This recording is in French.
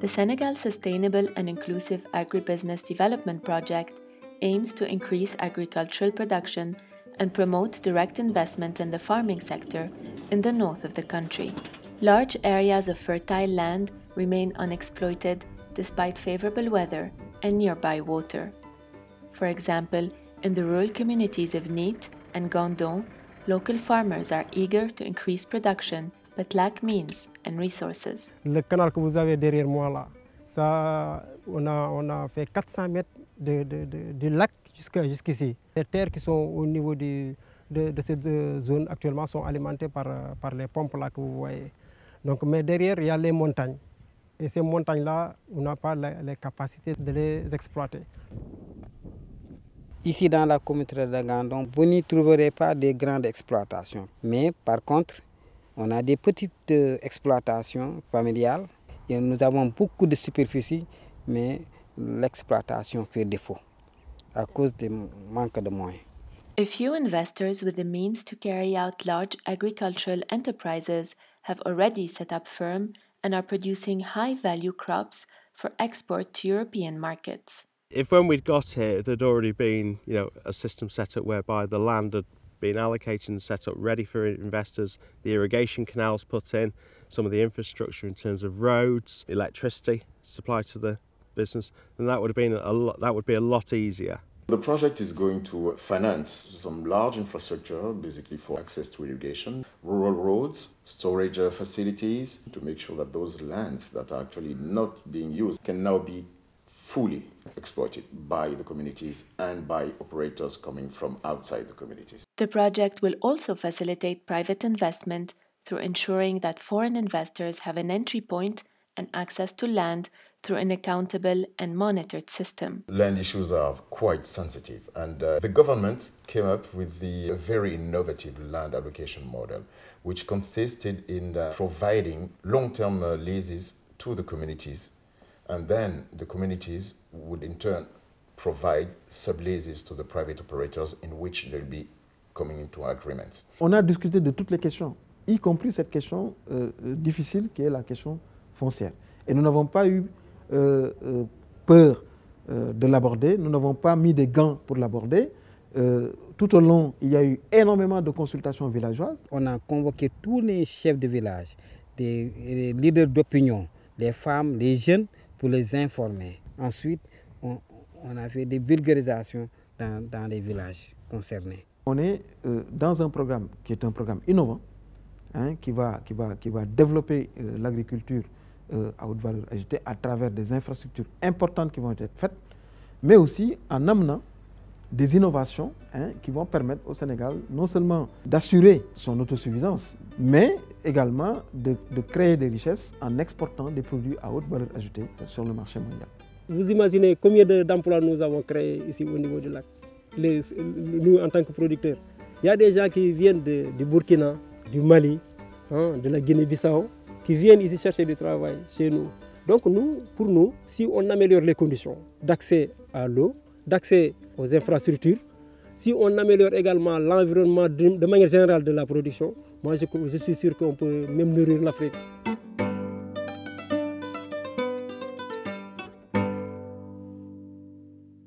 The Senegal Sustainable and Inclusive Agribusiness Development Project aims to increase agricultural production and promote direct investment in the farming sector in the north of the country. Large areas of fertile land remain unexploited despite favorable weather and nearby water. For example, in the rural communities of Neat and Gandon, local farmers are eager to increase production but lack means and resources. Le canal que vous avez derrière moi là, on a fait 400 mètres du lac jusqu'ici. Les terres qui sont au niveau de cette zone actuellement sont alimentées par les pompes là que vous voyez. Donc, mais derrière, il y a les montagnes. Et ces montagnes-là, on n'a pas les capacités de les exploiter. Ici, dans la communauté de Gandon, vous n'y trouverez pas de grandes exploitations. Mais par contre, on a des petites exploitations familiales. Et nous avons beaucoup de superficie, mais l'exploitation fait défaut à cause du manque de moyens. A few investors with the means to carry out large agricultural enterprises have already set up firm and are producing high-value crops for export to European markets. If when we'd got here there'd already been, a system set up whereby the land had been allocated and set up ready for investors, the irrigation canals put in, some of the infrastructure in terms of roads, electricity supplied to the business, then that would be a lot easier. The project is going to finance some large infrastructure, basically for access to irrigation, rural roads, storage facilities, to make sure that those lands that are actually not being used can now be fully exploited by the communities and by operators coming from outside the communities. The project will also facilitate private investment through ensuring that foreign investors have an entry point and access to land through an accountable and monitored system. Land issues are quite sensitive, and the government came up with the very innovative land allocation model, which consisted in providing long-term leases to the communities, and then the communities would in turn provide subleases to the private operators in which they'll be coming into agreements. On a discuté de toutes les questions, y compris cette question difficile qui est la question foncière. Et nous n'avons pas eu peur de l'aborder, nous n'avons pas mis des gants pour l'aborder. Tout au long, il y a eu énormément de consultations villageoises. On a convoqué tous les chefs de village, des leaders d'opinion, les femmes, les jeunes, pour les informer. Ensuite, on a fait des vulgarisations dans les villages concernés. On est dans un programme qui est un programme innovant, qui va développer l'agriculture à haute valeur ajoutée à travers des infrastructures importantes qui vont être faites, mais aussi en amenant des innovations qui vont permettre au Sénégal non seulement d'assurer son autosuffisance, mais également de créer des richesses en exportant des produits à haute valeur ajoutée sur le marché mondial. Vous imaginez combien d'emplois nous avons créés ici au niveau du lac, nous en tant que producteurs. Il y a des gens qui viennent du Burkina, du Mali, de la Guinée-Bissau, qui viennent ici chercher du travail chez nous. Donc pour nous, si on améliore les conditions d'accès à l'eau, d'accès aux infrastructures, si on améliore également l'environnement de manière générale de la production, moi je suis sûr qu'on peut même nourrir l'Afrique.